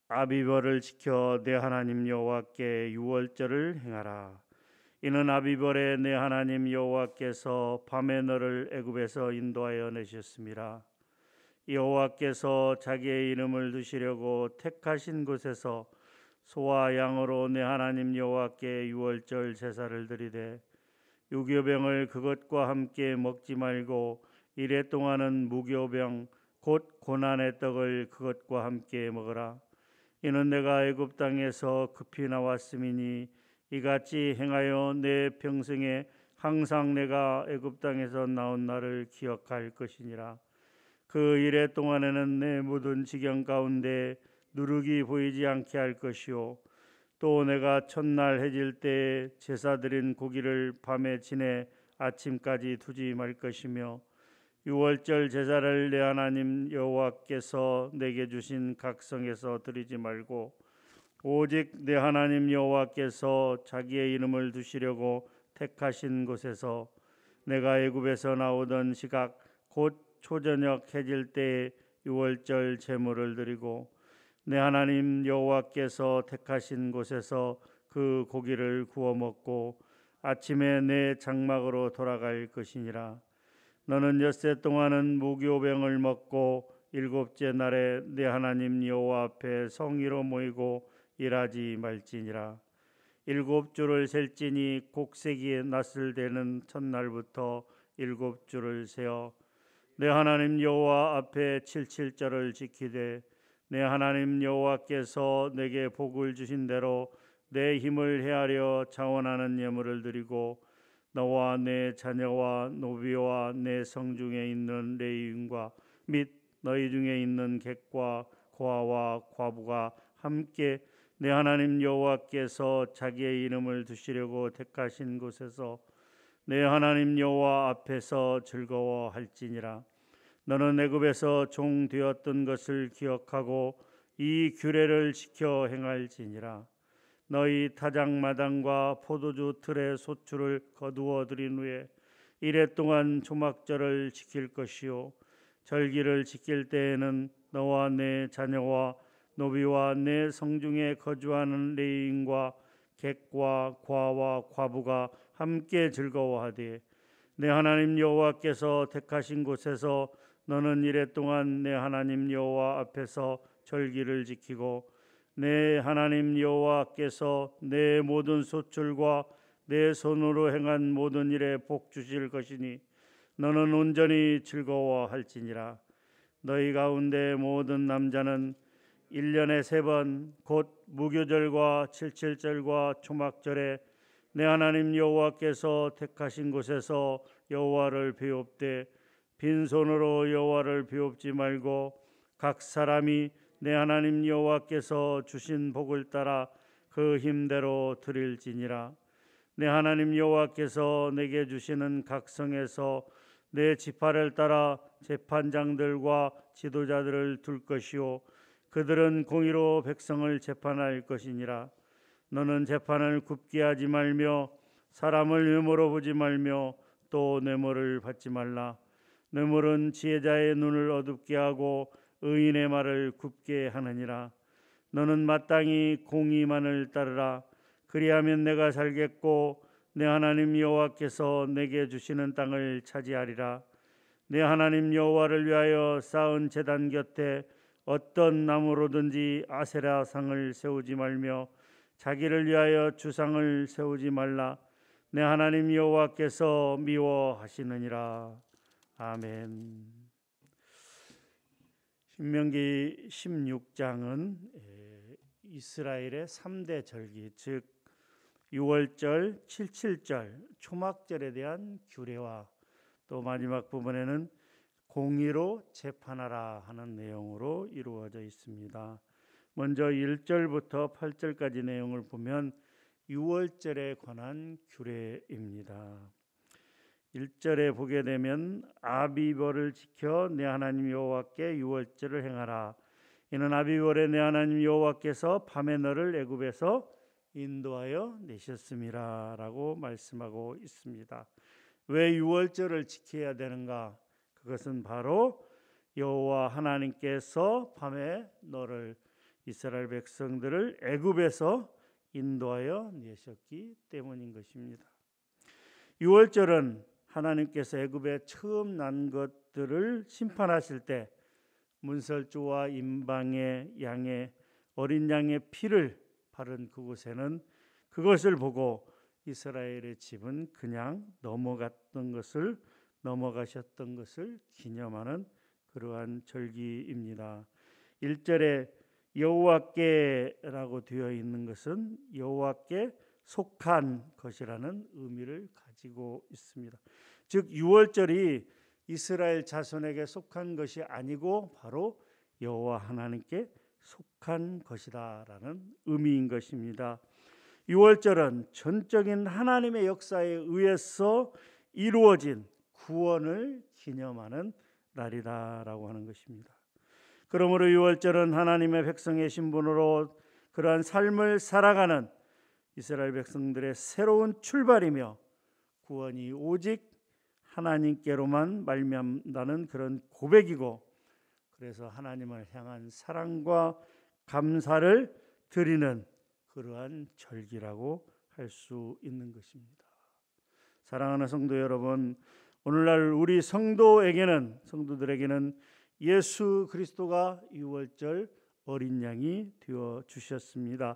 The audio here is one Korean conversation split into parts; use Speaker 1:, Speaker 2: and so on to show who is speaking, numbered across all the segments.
Speaker 1: 아비벌을 지켜 내 하나님 여호와께 유월절을 행하라. 이는 아비벌에 내 하나님 여호와께서 밤에 너를 애굽에서 인도하여 내셨습니다. 여호와께서 자기의 이름을 두시려고 택하신 곳에서 소와 양으로 내 하나님 여호와께 유월절 제사를 드리되 유교병을 그것과 함께 먹지 말고 이래 동안은 무교병 곧 고난의 떡을 그것과 함께 먹으라. 이는 내가 애굽 땅에서 급히 나왔음이니 이같이 행하여 내 평생에 항상 내가 애굽 땅에서 나온 날을 기억할 것이니라. 그 이래 동안에는 내 모든 지경 가운데 누룩이 보이지 않게 할 것이요 또 내가 첫날 해질 때에 제사 드린 고기를 밤에 지내 아침까지 두지 말 것이며 유월절 제사를 내 하나님 여호와께서 내게 주신 각성에서 드리지 말고 오직 내 하나님 여호와께서 자기의 이름을 두시려고 택하신 곳에서 내가 애굽에서 나오던 시각 곧 초저녁 해질 때에 유월절 제물을 드리고 내 하나님 여호와께서 택하신 곳에서 그 고기를 구워 먹고 아침에 내 장막으로 돌아갈 것이니라. 너는 엿새 동안은 무교병을 먹고 일곱째 날에 내 하나님 여호와 앞에 성의로 모이고 일하지 말지니라. 일곱 주를 셀지니 곡세기에 낫을 대는 첫날부터 일곱 주를 세어 내 하나님 여호와 앞에 칠칠절을 지키되 내 하나님 여호와께서 내게 복을 주신 대로 내 힘을 헤아려 자원하는 예물을 드리고 너와 내 자녀와 노비와 내 성중에 있는 레위인과 및 너희 중에 있는 객과 고아와 과부가 함께 내 하나님 여호와께서 자기의 이름을 두시려고 택하신 곳에서 내 하나님 여호와 앞에서 즐거워할지니라. 너는 애굽에서 종 되었던 것을 기억하고 이 규례를 지켜 행할지니라. 너희 타작마당과 포도주 틀의 소출을 거두어 들인 후에 이래 동안 초막절을 지킬 것이요 절기를 지킬 때에는 너와 내 자녀와 노비와 내 성중에 거주하는 레위인과 객과 과와 과부가 함께 즐거워하되 내 하나님 여호와께서 택하신 곳에서 너는 이래 동안 내 하나님 여호와 앞에서 절기를 지키고 내 하나님 여호와께서 내 모든 소출과 내 손으로 행한 모든 일에 복 주실 것이니 너는 온전히 즐거워할지니라. 너희 가운데 모든 남자는 1년에 3번 곧 무교절과 칠칠절과 초막절에 내 하나님 여호와께서 택하신 곳에서 여호와를 배웁되 빈손으로 여호와를 배웁지 말고 각 사람이 내 하나님 여호와께서 주신 복을 따라 그 힘대로 드릴지니라. 내 하나님 여호와께서 내게 주시는 각성에서 내 지파를 따라 재판장들과 지도자들을 둘 것이요 그들은 공의로 백성을 재판할 것이니라. 너는 재판을 굽게 하지 말며 사람을 외모로 보지 말며 또 뇌물을 받지 말라. 뇌물은 지혜자의 눈을 어둡게 하고 의인의 말을 굽게 하느니라. 너는 마땅히 공의만을 따르라. 그리하면 내가 살겠고 내 하나님 여호와께서 내게 주시는 땅을 차지하리라. 내 하나님 여호와를 위하여 쌓은 제단 곁에 어떤 나무로든지 아세라 상을 세우지 말며 자기를 위하여 주상을 세우지 말라. 내 하나님 여호와께서 미워하시느니라. 아멘. 신명기 16장은 이스라엘의 3대 절기 즉 유월절, 칠칠절, 초막절에 대한 규례와 또 마지막 부분에는 공의로 재판하라 하는 내용으로 이루어져 있습니다. 먼저 1절부터 8절까지 내용을 보면 유월절에 관한 규례입니다. 1절에 보게 되면 아비벌을 지켜 내 하나님 여호와께 유월절을 행하라. 이는 아비벌에 내 하나님 여호와께서 밤에 너를 애굽에서 인도하여 내셨음이라 라고 말씀하고 있습니다. 왜 유월절을 지켜야 되는가? 그것은 바로 여호와 하나님께서 밤에 너를 이스라엘 백성들을 애굽에서 인도하여 내셨기 때문인 것입니다. 유월절은 하나님께서 애굽에 처음 난 것들을 심판하실 때 문설주와 임방의 양의 어린 양의 피를 바른 그곳에는 그것을 보고 이스라엘의 집은 그냥 넘어가셨던 것을 기념하는 그러한 절기입니다. 1절에 여호와께라고 되어 있는 것은 여호와께 속한 것이라는 의미를 가지고 있습니다. 즉 유월절이 이스라엘 자손에게 속한 것이 아니고 바로 여호와 하나님께 속한 것이다라는 의미인 것입니다. 유월절은 전적인 하나님의 역사에 의해서 이루어진 구원을 기념하는 날이다라고 하는 것입니다. 그러므로 유월절은 하나님의 백성의 신분으로 그러한 삶을 살아가는 이스라엘 백성들의 새로운 출발이며 구원이 오직 하나님께로만 말미암다는 그런 고백이고, 그래서 하나님을 향한 사랑과 감사를 드리는 그러한 절기라고 할 수 있는 것입니다. 사랑하는 성도 여러분, 오늘날 우리 성도들에게는 예수 그리스도가 유월절 어린 양이 되어 주셨습니다.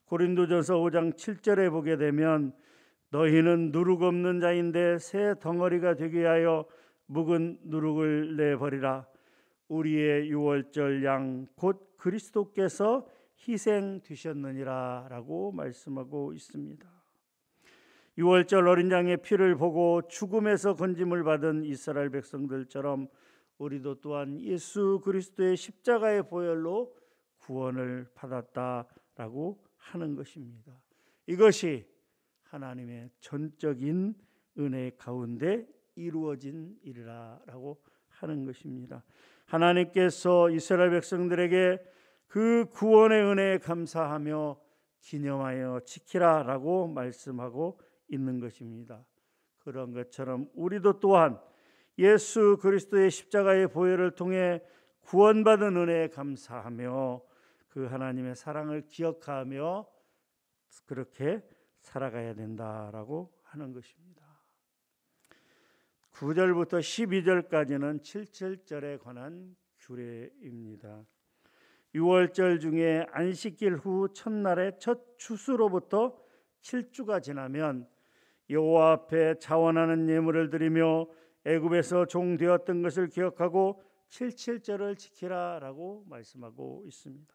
Speaker 1: 고린도전서 5장 7절에 보게 되면 너희는 누룩 없는 자인데 새 덩어리가 되게 하여 묵은 누룩을 내버리라. 우리의 유월절 양 곧 그리스도께서 희생되셨느니라 라고 말씀하고 있습니다. 유월절 어린 양의 피를 보고 죽음에서 건짐을 받은 이스라엘 백성들처럼 우리도 또한 예수 그리스도의 십자가의 보혈로 구원을 받았다라고 하는 것입니다. 이것이 하나님의 전적인 은혜 가운데 이루어진 일이라고 하는 것입니다. 하나님께서 이스라엘 백성들에게 그 구원의 은혜에 감사하며 기념하여 지키라라고 말씀하고 있는 것입니다. 그런 것처럼 우리도 또한 예수 그리스도의 십자가의 보혈을 통해 구원받은 은혜에 감사하며 그 하나님의 사랑을 기억하며 그렇게 살아가야 된다라고 하는 것입니다. 9절부터 12절까지는 77절에 관한 규례입니다. 유월절 중에 안식일 후 첫날의 첫 추수로부터 7주가 지나면 여호와 앞에 자원하는 예물을 드리며 애굽에서 종되었던 것을 기억하고 77절을 지키라라고 말씀하고 있습니다.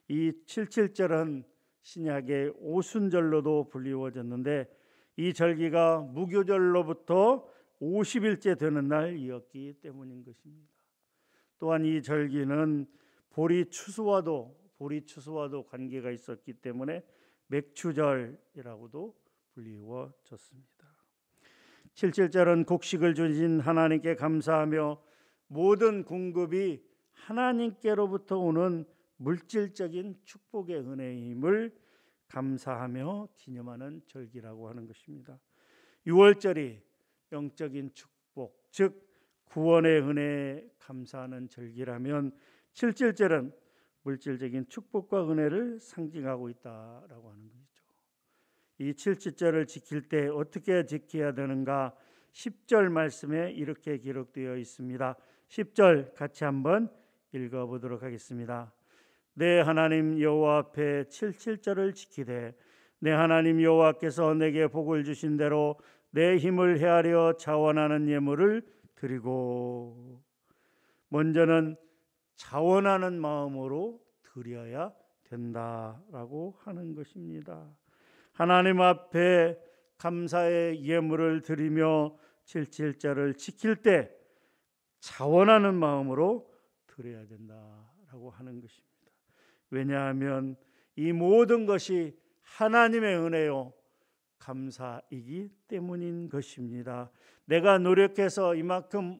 Speaker 1: 이 77절은 신약의 오순절로도 불리워졌는데 이 절기가 무교절로부터 50일째 되는 날이었기 때문인 것입니다. 또한 이 절기는 보리 추수와도 관계가 있었기 때문에 맥추절이라고도 불리워졌습니다. 77절은 곡식을 주신 하나님께 감사하며 모든 공급이 하나님께로부터 오는 물질적인 축복의 은혜임을 감사하며 기념하는 절기라고 하는 것입니다. 유월절이 영적인 축복, 즉 구원의 은혜에 감사하는 절기라면 77절은 물질적인 축복과 은혜를 상징하고 있다라고 하는 것이죠. 이 77절을 지킬 때 어떻게 지켜야 되는가? 10절 말씀에 이렇게 기록되어 있습니다. 10절 같이 한번 읽어보도록 하겠습니다. 내 하나님 여호와 앞에 77절을 지키되 내 하나님 여호와께서 내게 복을 주신 대로 내 힘을 헤아려 자원하는 예물을 드리고, 먼저는 자원하는 마음으로 드려야 된다라고 하는 것입니다. 하나님 앞에 감사의 예물을 드리며 77절을 지킬 때 자원하는 마음으로 드려야 된다라고 하는 것입니다. 왜냐하면 이 모든 것이 하나님의 은혜요 감사이기 때문인 것입니다. 내가 노력해서 이만큼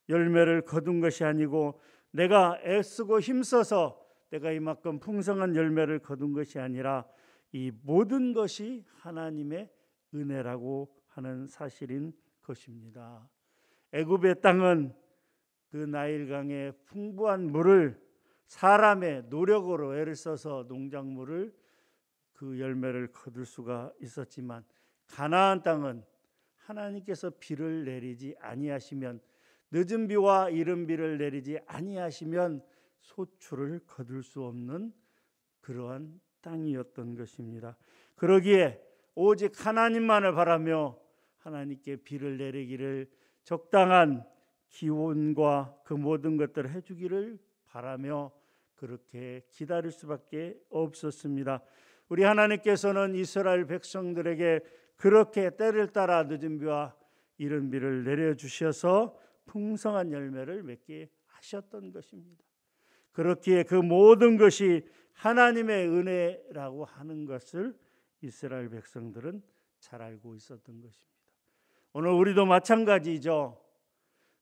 Speaker 1: 열매를 거둔 것이 아니고, 내가 애쓰고 힘써서 내가 이만큼 풍성한 열매를 거둔 것이 아니라 이 모든 것이 하나님의 은혜라고 하는 사실인 것입니다. 애굽의 땅은 그 나일강의 풍부한 물을 사람의 노력으로 애를 써서 농작물을 그 열매를 거둘 수가 있었지만 가나안 땅은 하나님께서 비를 내리지 아니하시면, 늦은 비와 이른 비를 내리지 아니하시면 소출을 거둘 수 없는 그러한 땅이었던 것입니다. 그러기에 오직 하나님만을 바라며 하나님께 비를 내리기를, 적당한 기온과 그 모든 것들을 해주기를 바라며 그렇게 기다릴 수밖에 없었습니다. 우리 하나님께서는 이스라엘 백성들에게 그렇게 때를 따라 늦은 비와 이른 비를 내려주셔서 풍성한 열매를 맺게 하셨던 것입니다. 그렇기에 그 모든 것이 하나님의 은혜라고 하는 것을 이스라엘 백성들은 잘 알고 있었던 것입니다. 오늘 우리도 마찬가지죠.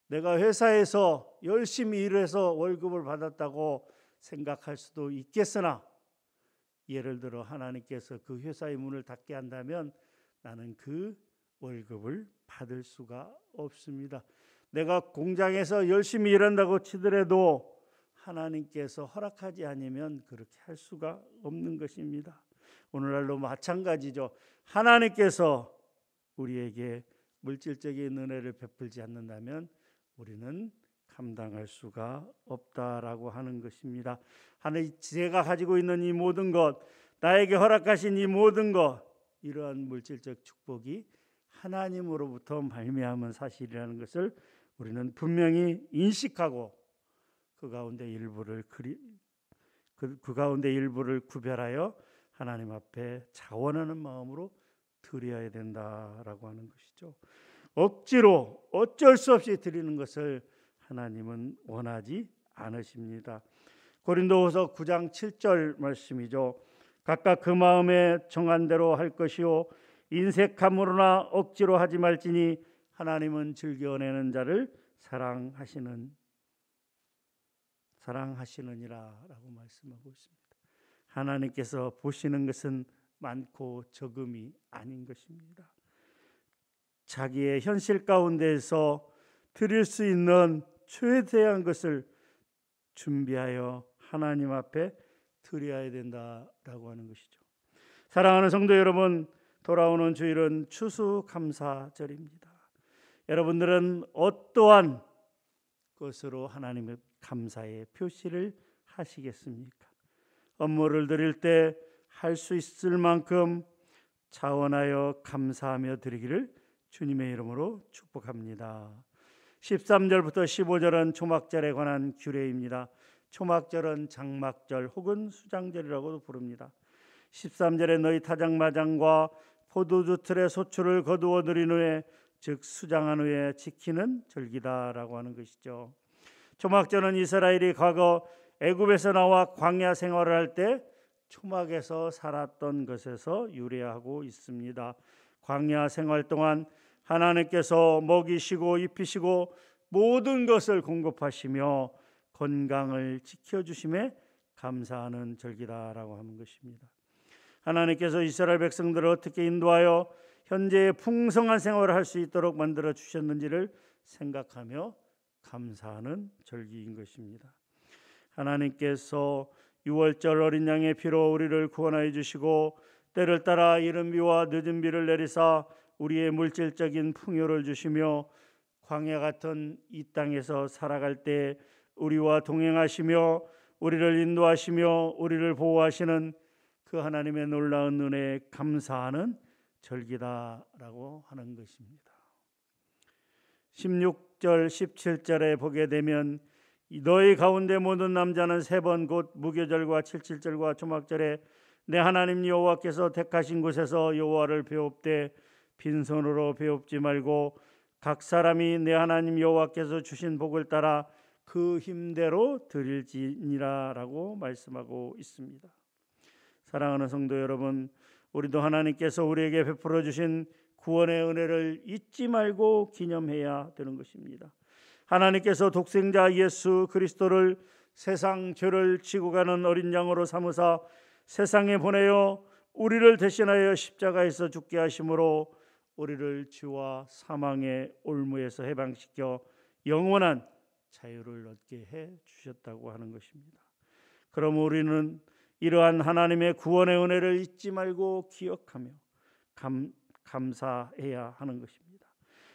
Speaker 1: 내가 회사에서 열심히 일해서 월급을 받았다고 생각할 수도 있겠으나, 예를 들어 하나님께서 그 회사의 문을 닫게 한다면 나는 그 월급을 받을 수가 없습니다. 내가 공장에서 열심히 일한다고 치더라도 하나님께서 허락하지 않으면 그렇게 할 수가 없는 것입니다. 오늘날도 마찬가지죠. 하나님께서 우리에게 물질적인 은혜를 베풀지 않는다면 우리는 감당할 수가 없다라고 하는 것입니다. 하나님, 제가 가지고 있는 이 모든 것, 나에게 허락하신 이 모든 것, 이러한 물질적 축복이 하나님으로부터 말미암은 사실이라는 것을 우리는 분명히 인식하고 그 가운데 일부를 구별하여 하나님 앞에 자원하는 마음으로 드려야 된다라고 하는 것이죠. 억지로 어쩔 수 없이 드리는 것을 하나님은 원하지 않으십니다. 고린도후서 9장 7절 말씀이죠. 각각 그 마음에 정한 대로 할 것이요 인색함으로나 억지로 하지 말지니 하나님은 즐겨내는 자를 사랑하시느니라라고 말씀하고 있습니다. 하나님께서 보시는 것은 많고 적음이 아닌 것입니다. 자기의 현실 가운데에서 드릴 수 있는 최대한 것을 준비하여 하나님 앞에 드려야 된다라고 하는 것이죠. 사랑하는 성도 여러분, 돌아오는 주일은 추수감사절입니다. 여러분들은 어떠한 것으로 하나님의 감사의 표시를 하시겠습니까? 업무를 드릴 때 할 수 있을 만큼 자원하여 감사하며 드리기를 주님의 이름으로 축복합니다. 13절부터 15절은 초막절에 관한 규례입니다. 초막절은 장막절 혹은 수장절이라고도 부릅니다. 13절에 너희 타작마장과 포도주 틀의 소출을 거두어 드린 후에, 즉 수장한 후에 지키는 절기다라고 하는 것이죠. 초막절은 이스라엘이 과거 애굽에서 나와 광야 생활을 할 때 초막에서 살았던 것에서 유래하고 있습니다. 광야 생활 동안 하나님께서 먹이시고 입히시고 모든 것을 공급하시며 건강을 지켜주심에 감사하는 절기다라고 하는 것입니다. 하나님께서 이스라엘 백성들을 어떻게 인도하여 현재의 풍성한 생활을 할 수 있도록 만들어 주셨는지를 생각하며 감사하는 절기인 것입니다. 하나님께서 유월절 어린 양의 피로 우리를 구원하여 주시고 때를 따라 이른 비와 늦은 비를 내리사 우리의 물질적인 풍요를 주시며 광야 같은 이 땅에서 살아갈 때 우리와 동행하시며 우리를 인도하시며 우리를 보호하시는 그 하나님의 놀라운 은혜에 감사하는 절기다라고 하는 것입니다. 16절 17절에 보게 되면 너희 가운데 모든 남자는 3번 곧 무교절과 77절과 초막절에 내 하나님 여호와께서 택하신 곳에서 여호와를 배웁되 빈손으로 배웁지 말고 각 사람이 내 하나님 여호와께서 주신 복을 따라 그 힘대로 드릴지니라라고 말씀하고 있습니다. 사랑하는 성도 여러분, 우리도 하나님께서 우리에게 베풀어 주신 구원의 은혜를 잊지 말고 기념해야 되는 것입니다. 하나님께서 독생자 예수 그리스도를 세상 죄를 지고 가는 어린 양으로 삼으사 세상에 보내어 우리를 대신하여 십자가에서 죽게 하심으로 우리를 죄와 사망의 올무에서 해방시켜 영원한 자유를 얻게 해 주셨다고 하는 것입니다. 그럼 우리는 이러한 하나님의 구원의 은혜를 잊지 말고 기억하며 감사해야 하는 것입니다.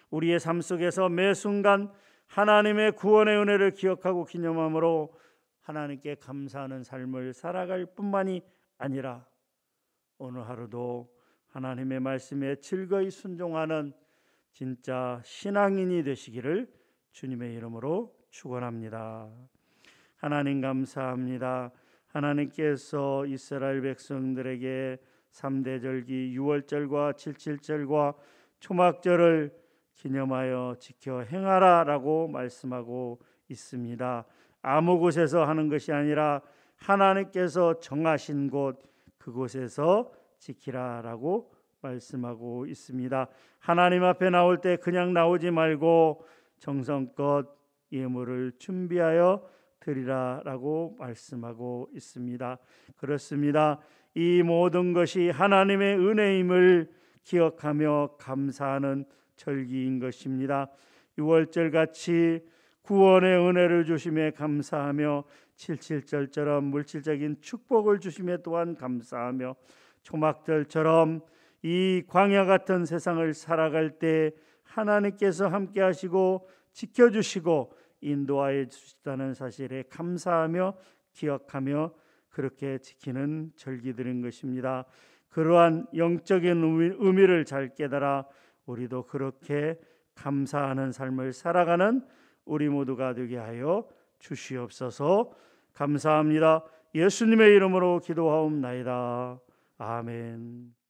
Speaker 1: 우리의 삶 속에서 매 순간 하나님의 구원의 은혜를 기억하고 기념함으로 하나님께 감사하는 삶을 살아갈 뿐만이 아니라 오늘 하루도 하나님의 말씀에 즐거이 순종하는 진짜 신앙인이 되시기를 주님의 이름으로 축원합니다. 하나님 감사합니다. 하나님께서 이스라엘 백성들에게 3대 절기 유월절과 칠칠절과 초막절을 기념하여 지켜 행하라라고 말씀하고 있습니다. 아무 곳에서 하는 것이 아니라 하나님께서 정하신 곳 그곳에서 지키라라고 말씀하고 있습니다. 하나님 앞에 나올 때 그냥 나오지 말고 정성껏 예물을 준비하여 드리라라고 말씀하고 있습니다. 그렇습니다. 이 모든 것이 하나님의 은혜임을 기억하며 감사하는 절기인 것입니다. 유월절 같이 구원의 은혜를 주심에 감사하며 칠칠절처럼 물질적인 축복을 주심에 또한 감사하며 초막절처럼 이 광야 같은 세상을 살아갈 때 하나님께서 함께 하시고 지켜주시고 인도하여 주시다는 사실에 감사하며 기억하며 그렇게 지키는 절기들인 것입니다. 그러한 영적인 의미를 잘 깨달아 우리도 그렇게 감사하는 삶을 살아가는 우리 모두가 되게 하여 주시옵소서. 감사합니다. 예수님의 이름으로 기도하옵나이다. 아멘.